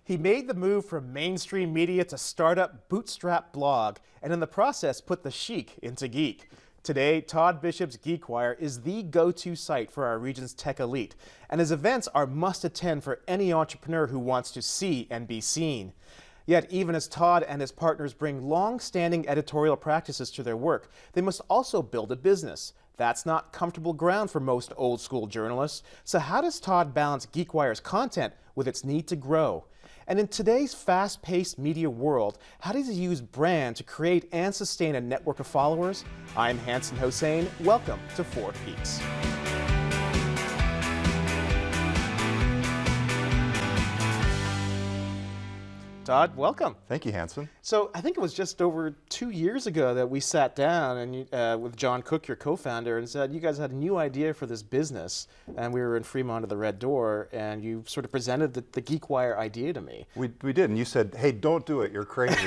He made the move from mainstream media to startup bootstrap blog, and in the process put the chic into geek. Today, Todd Bishop's GeekWire is the go-to site for our region's tech elite, and his events are must-attend for any entrepreneur who wants to see and be seen. Yet, even as Todd and his partners bring long-standing editorial practices to their work, they must also build a business. That's not comfortable ground for most old-school journalists. So how does Todd balance GeekWire's content with its need to grow? And in today's fast-paced media world, how does he use brand to create and sustain a network of followers? I'm Hanson Hossein. Welcome to Four Peaks. Todd, welcome. Thank you, Hanson. So I think it was just over 2 years ago that we sat down and with John Cook, your co-founder, and said you guys had a new idea for this business, and we were in Fremont at the Red Door, and you sort of presented the GeekWire idea to me. We did, and you said, hey, don't do it, you're crazy.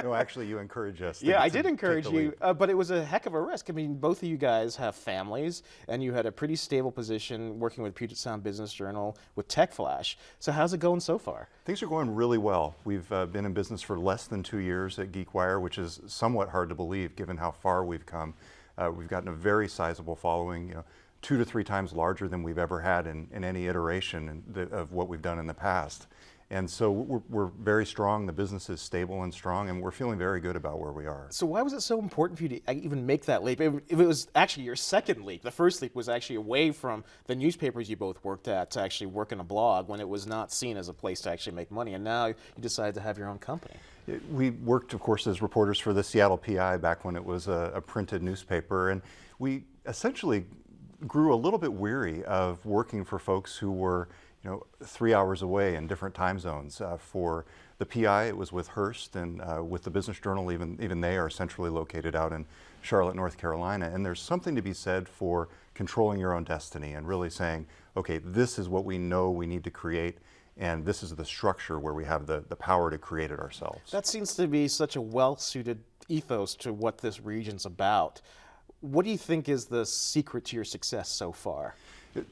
No, actually, you encouraged us. Yeah, I did encourage you, but it was a heck of a risk. I mean, both of you guys have families, and you had a pretty stable position working with Puget Sound Business Journal with Tech Flash. So how's it going so far? Things are going really well. We've been in business for less than 2 years at GeekWire, which is somewhat hard to believe given how far we've come. We've gotten a very sizable following, 2 to 3 times larger than we've ever had in any iteration of what we've done in the past. And so we're very strong, the business is stable and strong, and we're feeling very good about where we are. So why was it so important for you to even make that leap? If it was actually your second leap, the first leap was actually away from the newspapers you both worked at to actually work in a blog when it was not seen as a place to actually make money, and now you decided to have your own company. We worked, of course, as reporters for the Seattle PI back when it was a printed newspaper, and we essentially grew a little bit weary of working for folks who were 3 hours away in different time zones. For the PI, it was with Hearst, and with the Business Journal, even they are centrally located out in Charlotte, North Carolina. And there's something to be said for controlling your own destiny and really saying, okay, this is what we know we need to create, and this is the structure where we have the power to create it ourselves. That seems to be such a well-suited ethos to what this region's about. What do you think is the secret to your success so far?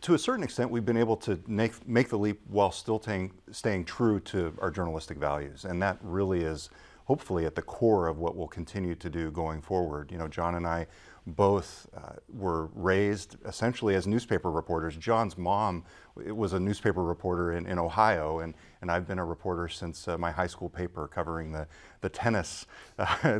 To a certain extent, we've been able to make the leap while still staying true to our journalistic values, and that really is hopefully at the core of what we'll continue to do going forward. John and I both were raised essentially as newspaper reporters. John's mom was a newspaper reporter in Ohio, and I've been a reporter since my high school paper covering the tennis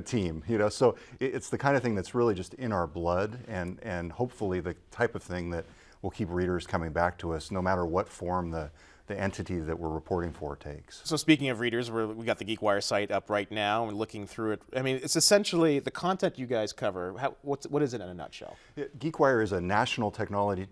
team. So it's the kind of thing that's really just in our blood, and hopefully the type of thing that will keep readers coming back to us no matter what form the entity that we're reporting for takes. So speaking of readers, we got the GeekWire site up right now and looking through it. I mean, it's essentially the content you guys cover. What is it in a nutshell? GeekWire is a national technology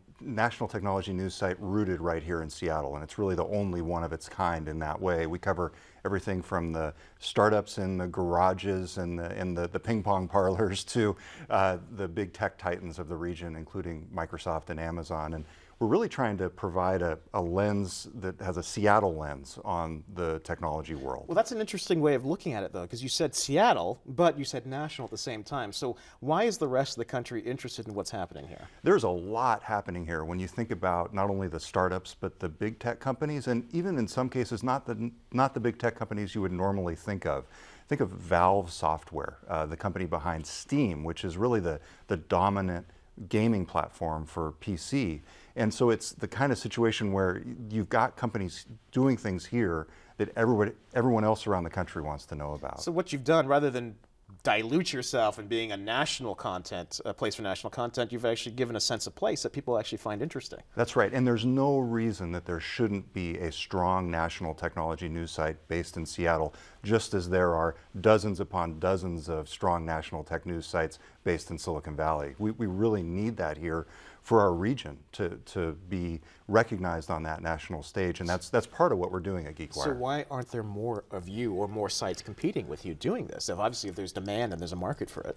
news site rooted right here in Seattle, and it's really the only one of its kind in that way. We cover everything from the startups in the garages and the ping pong parlors to the big tech titans of the region, including Microsoft and Amazon. And we're really trying to provide a lens that has a Seattle lens on the technology world. Well, that's an interesting way of looking at it, though, because you said Seattle, but you said national at the same time. So why is the rest of the country interested in what's happening here? There's a lot happening here when you think about not only the startups, but the big tech companies, and even in some cases, not the big tech companies you would normally think of. Think of Valve Software, the company behind Steam, which is really the dominant gaming platform for PC. And so it's the kind of situation where you've got companies doing things here that everyone else around the country wants to know about. So what you've done, rather than dilute yourself in being a place for national content, you've actually given a sense of place that people actually find interesting. That's right, and there's no reason that there shouldn't be a strong national technology news site based in Seattle, just as there are dozens upon dozens of strong national tech news sites based in Silicon Valley. We really need that here for our region to be recognized on that national stage, and that's part of what we're doing at GeekWire. So why aren't there more of you or more sites competing with you doing this? If obviously if there's demand and there's a market for it.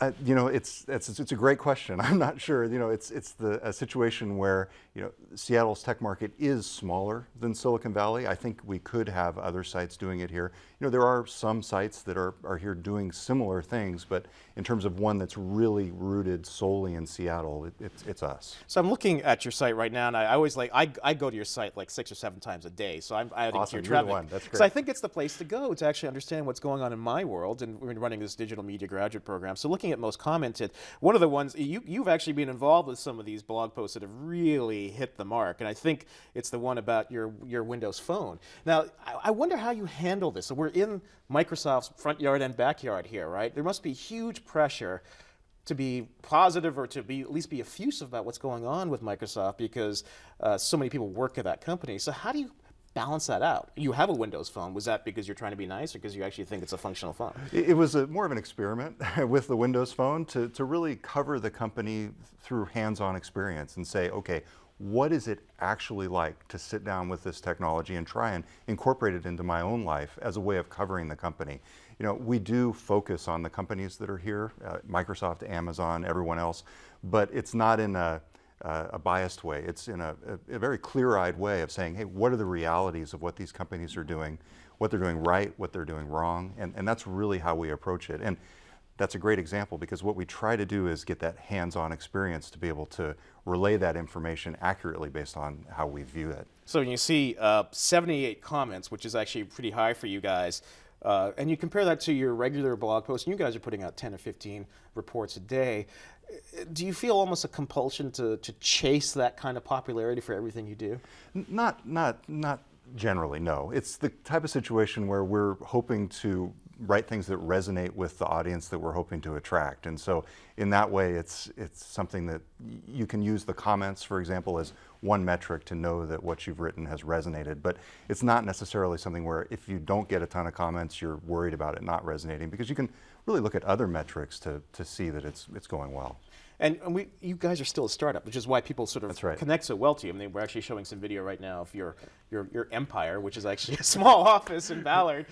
It's a great question. I'm not sure. It's a situation where Seattle's tech market is smaller than Silicon Valley. I think we could have other sites doing it here. There are some sites that are here doing similar things, but in terms of one that's really rooted solely in Seattle, it's us. So I'm looking at your site right now, and I always I go to your site like 6 or 7 times a day. So I'm adding Awesome. to your traffic. You're the one. That's great. So I think it's the place to go to actually understand what's going on in my world, and we're running this digital media graduate program. So looking at most commented, one of the ones you've actually been involved with some of these blog posts that have really hit the mark, and I think it's the one about your Windows Phone. Now I wonder how you handle this. So we're in Microsoft's front yard and backyard here, right? There must be huge pressure to be positive or to be at least be effusive about what's going on with Microsoft because so many people work at that company. So how do you balance that out? You have a Windows Phone. Was that because you're trying to be nice or because you actually think it's a functional phone? It was more of an experiment with the Windows Phone to really cover the company through hands-on experience and say, okay, what is it actually like to sit down with this technology and try and incorporate it into my own life as a way of covering the company? We do focus on the companies that are here, Microsoft, Amazon, everyone else, but it's not in a biased way. It's in a very clear-eyed way of saying, hey, what are the realities of what these companies are doing, what they're doing right, what they're doing wrong, and that's really how we approach it. And that's a great example because what we try to do is get that hands-on experience to be able to relay that information accurately based on how we view it. So when you see 78 comments, which is actually pretty high for you guys, and you compare that to your regular blog post, and you guys are putting out 10 or 15 reports a day, do you feel almost a compulsion to chase that kind of popularity for everything you do? Not generally, no. It's the type of situation where we're hoping to write things that resonate with the audience that we're hoping to attract. And so in that way, it's something that you can use the comments, for example, as one metric to know that what you've written has resonated. But it's not necessarily something where if you don't get a ton of comments, you're worried about it not resonating, because you can really look at other metrics to see that it's going well. And you guys are still a startup, which is why people sort of That's right. connect so well to you. I mean, we're actually showing some video right now of your empire, which is actually a small office in Ballard.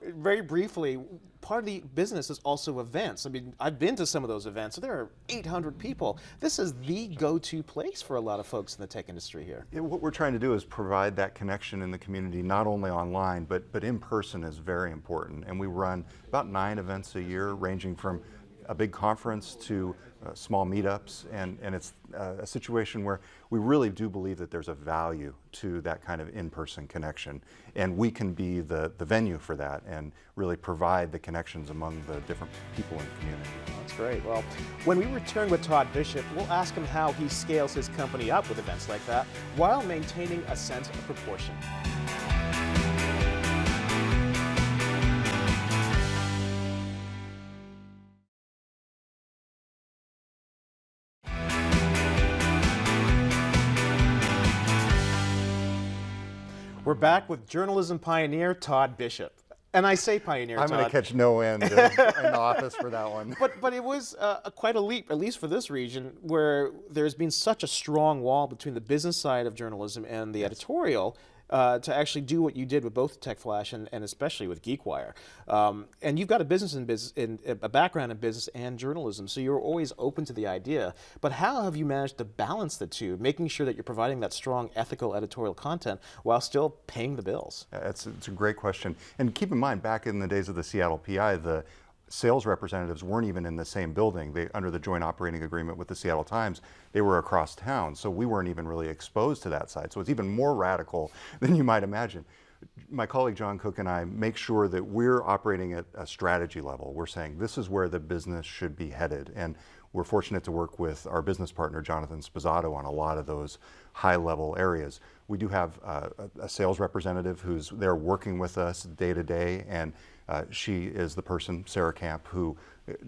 Very briefly, part of the business is also events. I mean, I've been to some of those events. So there are 800 people. This is the go-to place for a lot of folks in the tech industry here. Yeah, what we're trying to do is provide that connection in the community, not only online, but in person is very important. And we run about 9 events a year, ranging from a big conference to small meetups, and it's a situation where we really do believe that there's a value to that kind of in-person connection, and we can be the venue for that and really provide the connections among the different people in the community. That's great. Well, when we return with Todd Bishop, we'll ask him how he scales his company up with events like that while maintaining a sense of proportion. We're back with journalism pioneer Todd Bishop. And I say pioneer, I'm Todd. going to catch no end in the office for that one. But it was quite a leap, at least for this region, where there's been such a strong wall between the business side of journalism and the editorial to actually do what you did with both TechFlash and especially with GeekWire. And you've got a a background in business and journalism, so you're always open to the idea. But how have you managed to balance the two, making sure that you're providing that strong ethical editorial content while still paying the bills? It's a great question. And keep in mind, back in the days of the Seattle PI, the sales representatives weren't even in the same building. Under the joint operating agreement with the Seattle Times, they were across town, so we weren't even really exposed to that side. So it's even more radical than you might imagine. My colleague John Cook and I make sure that we're operating at a strategy level. We're saying this is where the business should be headed, and we're fortunate to work with our business partner Jonathan Sposato on a lot of those high-level areas. We do have a sales representative who's there working with us day to day, and she is the person, Sarah Camp, who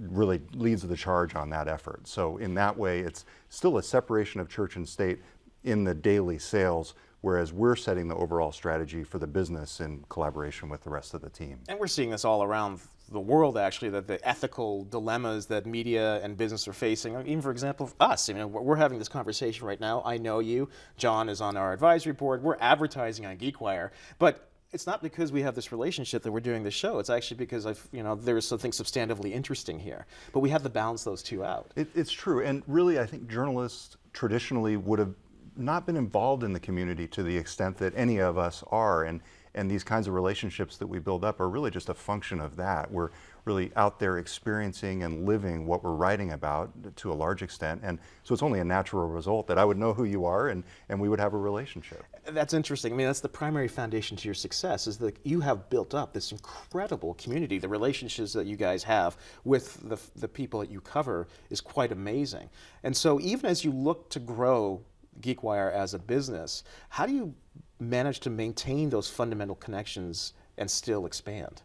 really leads the charge on that effort. So in that way, it's still a separation of church and state in the daily sales, whereas we're setting the overall strategy for the business in collaboration with the rest of the team. And we're seeing this all around the world, actually, that the ethical dilemmas that media and business are facing, even for example, us. I mean, we're having this conversation right now. I know you. John is on our advisory board. We're advertising on GeekWire. But It's not because we have this relationship that we're doing this show. It's actually because there's something substantively interesting here. But we have to balance those two out. It's true, and really I think journalists traditionally would have not been involved in the community to the extent that any of us are, and these kinds of relationships that we build up are really just a function of that. We're really out there experiencing and living what we're writing about to a large extent, and so it's only a natural result that I would know who you are and we would have a relationship. That's interesting. I mean, that's the primary foundation to your success, is that you have built up this incredible community. The relationships that you guys have with the people that you cover is quite amazing. And so even as you look to grow GeekWire as a business, how do you manage to maintain those fundamental connections and still expand?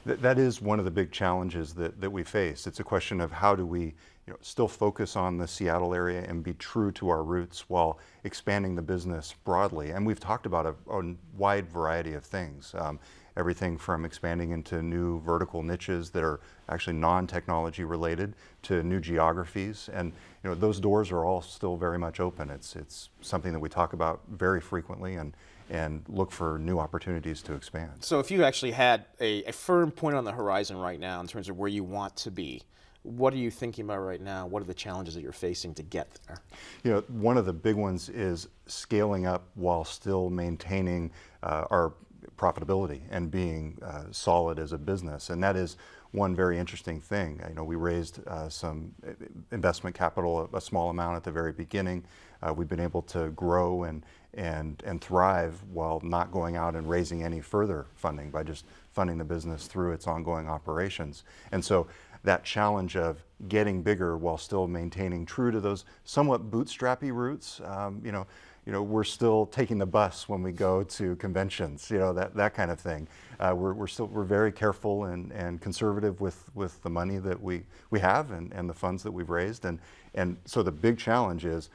That is one of the big challenges that we face. It's a question of how do we still focus on the Seattle area and be true to our roots while expanding the business broadly. And we've talked about a wide variety of things. Everything from expanding into new vertical niches that are actually non-technology related to new geographies, and those doors are all still very much open. It's something that we talk about very frequently and look for new opportunities to expand. So if you actually had a firm point on the horizon right now in terms of where you want to be, what are you thinking about right now? What are the challenges that you're facing to get there? One of the big ones is scaling up while still maintaining our profitability and being solid as a business, and that is one very interesting thing. We raised some investment capital, a small amount at the very beginning. We've been able to grow and thrive while not going out and raising any further funding, by just funding the business through its ongoing operations. And so that challenge of getting bigger while still maintaining true to those somewhat bootstrappy roots, we're still taking the bus when we go to conventions, that kind of thing. We're very careful and conservative with the money that we have and the funds that we've raised, and so the big challenge is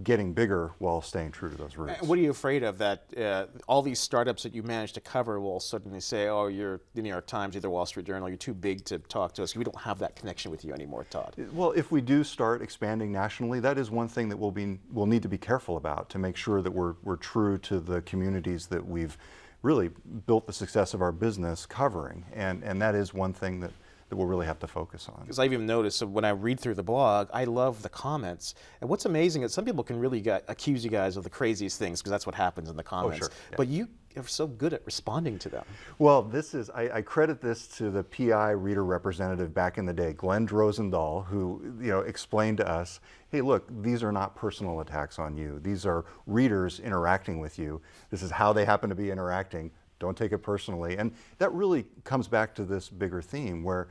getting bigger while staying true to those roots. What are you afraid of, that all these startups that you managed to cover will suddenly say, oh, you're the New York Times, you're the Wall Street Journal, you're too big to talk to us, we don't have that connection with you anymore, Todd? Well, if we do start expanding nationally, that is one thing that we'll need to be careful about, to make sure that we're true to the communities that we've really built the success of our business covering, and that is one thing that we'll really have to focus on. Because I've even noticed, so when I read through the blog, I love the comments. And what's amazing is some people can really accuse you guys of the craziest things, because that's what happens in the comments. Oh, sure. Yeah. But you are so good at responding to them. Well, I credit this to the PI reader representative back in the day, Glenn Drosendahl, who explained to us, hey, look, these are not personal attacks on you. These are readers interacting with you. This is how they happen to be interacting. Don't take it personally. And that really comes back to this bigger theme where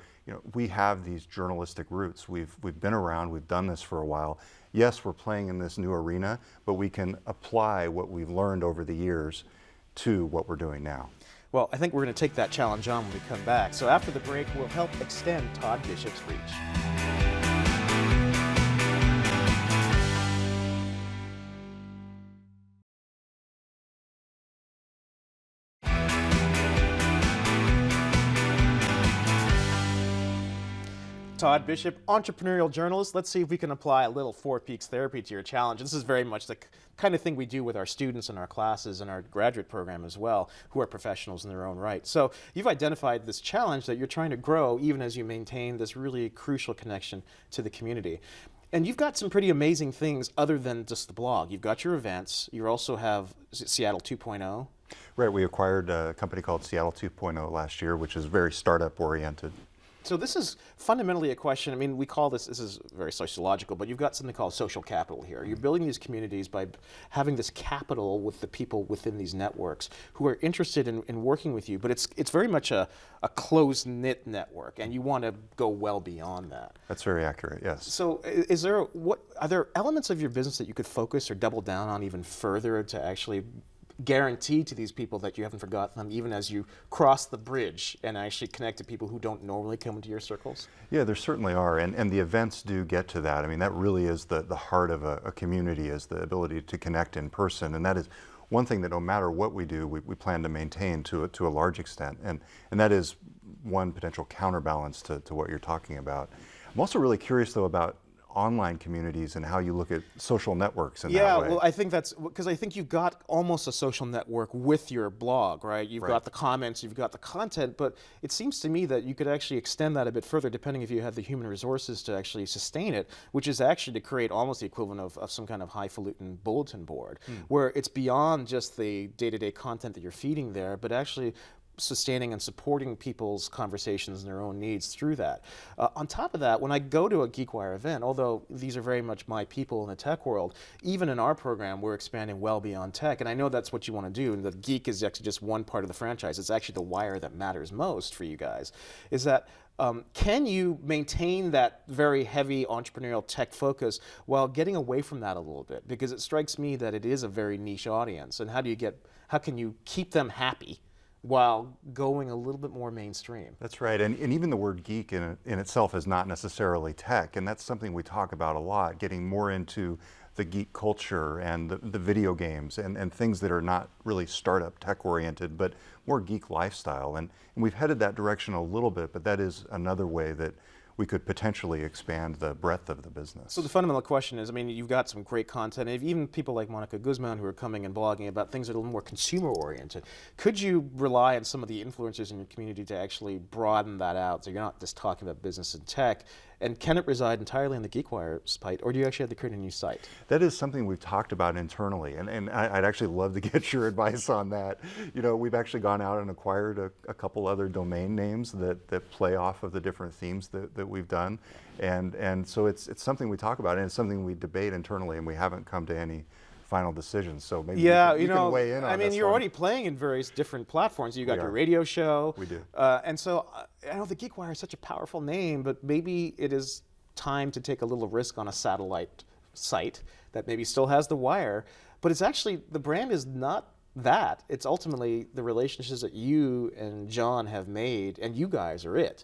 we have these journalistic roots. We've been around, we've done this for a while. Yes, we're playing in this new arena, but we can apply what we've learned over the years to what we're doing now. Well, I think we're going to take that challenge on when we come back. So after the break, we'll help extend Todd Bishop's reach. Todd Bishop, entrepreneurial journalist. Let's see if we can apply a little Four Peaks therapy to your challenge. This is very much the kind of thing we do with our students in our classes and our graduate program as well, who are professionals in their own right. So you've identified this challenge that you're trying to grow even as you maintain this really crucial connection to the community. And you've got some pretty amazing things other than just the blog. You've got your events. You also have Seattle 2.0. Right, we acquired a company called Seattle 2.0 last year, which is very startup oriented. So this is fundamentally a question, I mean, we call this is very sociological, but you've got something called social capital here. You're building these communities by having this capital with the people within these networks who are interested in working with you, but it's very much a close-knit network, and you want to go well beyond that. That's very accurate, yes. So are there elements of your business that you could focus or double down on even further to actually guarantee to these people that you haven't forgotten them, even as you cross the bridge and actually connect to people who don't normally come into your circles? Yeah, there certainly are, and the events do get to that. I mean, that really is the heart of a community, is the ability to connect in person, and that is one thing that no matter what we do, we plan to maintain to a large extent, and that is one potential counterbalance to what you're talking about. I'm also really curious, though, about online communities and how you look at social networks in that Yeah, way. well, I think that's because I think you've got almost a social network with your blog, right? You've got the comments, you've got the content, but it seems to me that you could actually extend that a bit further depending if you had the human resources to actually sustain it, which is actually to create almost the equivalent of some kind of highfalutin bulletin board, where it's beyond just the day-to-day content that you're feeding there, but actually sustaining and supporting people's conversations and their own needs through that. On top of that, when I go to a GeekWire event, although these are very much my people in the tech world, even in our program, we're expanding well beyond tech, and I know that's what you want to do, and the Geek is actually just one part of the franchise. It's actually the wire that matters most for you guys, is that can you maintain that very heavy entrepreneurial tech focus while getting away from that a little bit? Because it strikes me that it is a very niche audience, and how can you keep them happy while going a little bit more mainstream? That's right, and even the word geek in itself is not necessarily tech, and that's something we talk about a lot, getting more into the geek culture and the video games and things that are not really startup tech oriented, but more geek lifestyle. And we've headed that direction a little bit, but that is another way that we could potentially expand the breadth of the business. So the fundamental question is, I mean, you've got some great content, and even people like Monica Guzman who are coming and blogging about things that are a little more consumer-oriented. Could you rely on some of the influencers in your community to actually broaden that out so you're not just talking about business and tech? And can it reside entirely on the GeekWire site, or do you actually have to create a new site? That is something we've talked about internally, and I'd actually love to get your advice on that. You know, we've actually gone out and acquired a couple other domain names that play off of the different themes that we've done, and so it's something we talk about, and it's something we debate internally, and we haven't come to any final decisions. So maybe you can weigh in on this. I mean, you're one. already playing in various different platforms. You got your radio show. We do. And so I know the GeekWire is such a powerful name, but maybe it is time to take a little risk on a satellite site that maybe still has the wire, but it's actually, the brand is not that. It's ultimately the relationships that you and John have made, and you guys are it.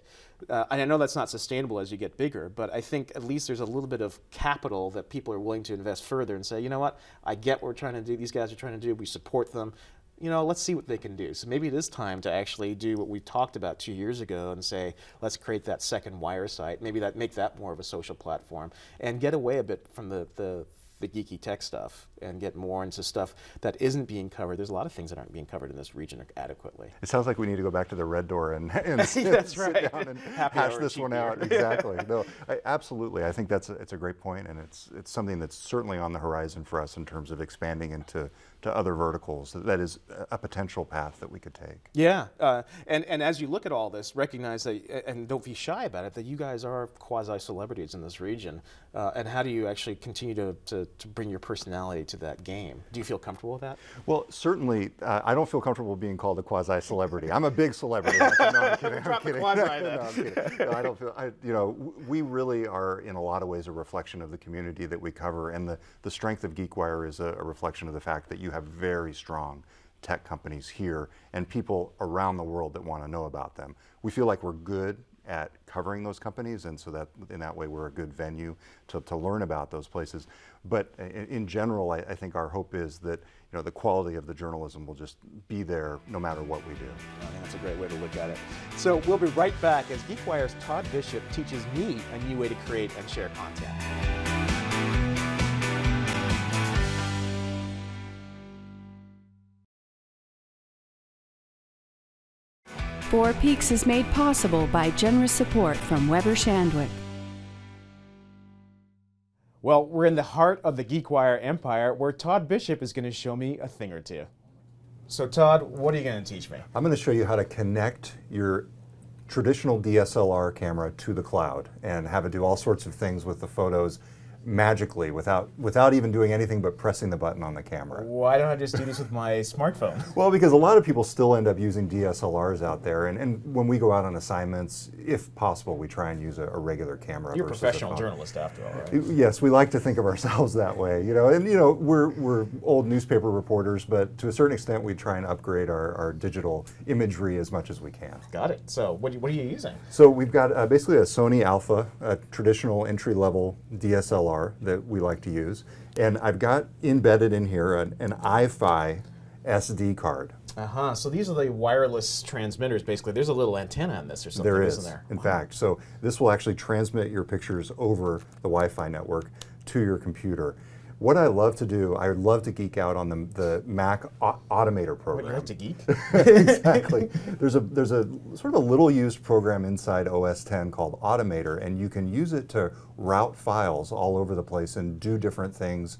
And I know that's not sustainable as you get bigger, but I think at least there's a little bit of capital that people are willing to invest further and say, you know what, I get what we're trying to do, these guys are trying to do, we support them. You know, let's see what they can do. So maybe it is time to actually do what we talked about 2 years ago and say, let's create that second wire site. Maybe make that more of a social platform and get away a bit from the geeky tech stuff and get more into stuff that isn't being covered. There's a lot of things that aren't being covered in this region adequately. It sounds like we need to go back to the Red Door and That's right. sit down and hash this one out. Exactly. No, absolutely. I think it's a great point, and it's something that's certainly on the horizon for us in terms of expanding into other verticals. That is a potential path that we could take. Yeah, and as you look at all this, recognize that, and don't be shy about it, that you guys are quasi-celebrities in this region. And how do you actually continue to bring your personality to that game? Do you feel comfortable with that? Well, certainly, I don't feel comfortable being called a quasi-celebrity. I'm a big celebrity. No, I'm kidding. I'm kidding. No, I'm kidding. No, I don't feel. You know, we really are in a lot of ways a reflection of the community that we cover, and the strength of GeekWire is a reflection of the fact that you have very strong tech companies here and people around the world that want to know about them. We feel like we're good at covering those companies, and so that in that way we're a good venue to learn about those places. But in general, I think our hope is that the quality of the journalism will just be there no matter what we do. I think that's a great way to look at it. So we'll be right back as GeekWire's Todd Bishop teaches me a new way to create and share content. Four Peaks is made possible by generous support from Weber Shandwick. Well, we're in the heart of the GeekWire empire where Todd Bishop is going to show me a thing or two. So Todd, what are you going to teach me? I'm going to show you how to connect your traditional DSLR camera to the cloud and have it do all sorts of things with the photos magically without even doing anything but pressing the button on the camera. Why don't I just do this with my smartphone? Well, because a lot of people still end up using DSLRs out there, and when we go out on assignments, if possible, we try and use a regular camera. You're a professional journalist after all, right? Yes, we like to think of ourselves that way, and we're old newspaper reporters, but to a certain extent we try and upgrade our digital imagery as much as we can. Got it. So what are you using? So we've got basically a Sony Alpha, a traditional entry-level DSLR that we like to use, and I've got embedded in here an iFi SD card. So these are the wireless transmitters, basically. There's a little antenna on this or something, There is, isn't there? in fact. So this will actually transmit your pictures over the Wi-Fi network to your computer. What I love to do, I love to geek out on the Mac Automator program. What, you like to geek? Exactly. There's a sort of a little used program inside OS X called Automator, and you can use it to route files all over the place and do different things,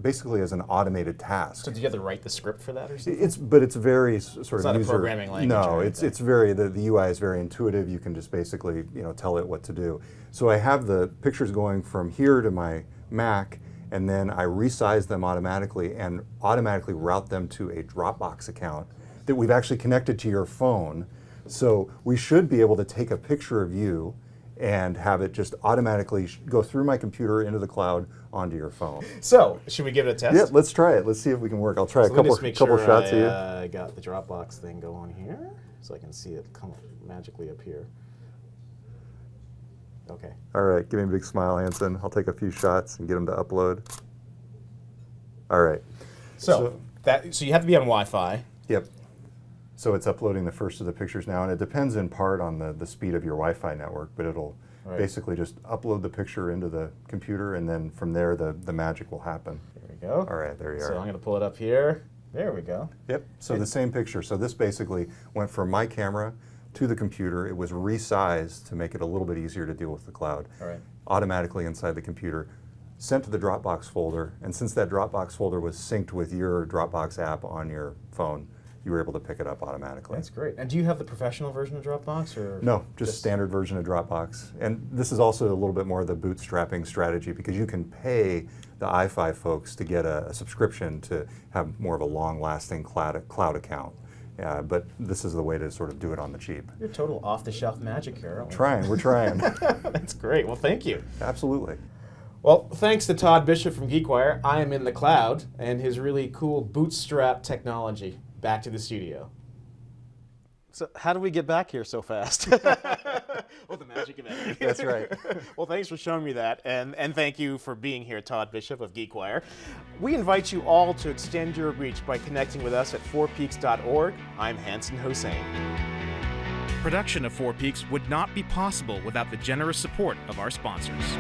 basically as an automated task. So did you have to write the script for that or something? But it's very sort of not a user. programming language No, or it's anything. very the UI is very intuitive. You can just basically tell it what to do. So I have the pictures going from here to my Mac, and then I resize them automatically and automatically route them to a Dropbox account that we've actually connected to your phone. So we should be able to take a picture of you and have it just automatically go through my computer into the cloud onto your phone. So, should we give it a test? Yeah, let's try it. Let's see if we can work. I'll try a So let me couple just make couple sure shots of you. I got the Dropbox thing going here, so I can see it come magically appear. Okay. All right, give me a big smile, Hanson. I'll take a few shots and get them to upload. All right. So you have to be on Wi-Fi. Yep. So it's uploading the first of the pictures now, and it depends in part on the speed of your Wi-Fi network, but it'll basically just upload the picture into the computer, and then from there the magic will happen. There we go. All right, there you are. So I'm going to pull it up here. There we go. Yep, so the same picture. So this basically went from my camera to the computer. It was resized to make it a little bit easier to deal with the cloud. All right. Automatically inside the computer, sent to the Dropbox folder, and since that Dropbox folder was synced with your Dropbox app on your phone, you were able to pick it up automatically. That's great. And do you have the professional version of Dropbox? Or No, just standard version of Dropbox. And this is also a little bit more of the bootstrapping strategy, because you can pay the iFi folks to get a subscription to have more of a long-lasting cloud account. But this is the way to sort of do it on the cheap. You're total off-the-shelf magic here, aren't we? We're trying. That's great. Well, thank you. Absolutely. Well, thanks to Todd Bishop from GeekWire, I am in the cloud, and his really cool bootstrap technology. Back to the studio. So how do we get back here so fast? Well, the magic of editing. That's right. Well, thanks for showing me that, and thank you for being here, Todd Bishop of GeekWire. We invite you all to extend your reach by connecting with us at 4peaks.org. I'm Hanson Hossein. Production of 4 Peaks would not be possible without the generous support of our sponsors.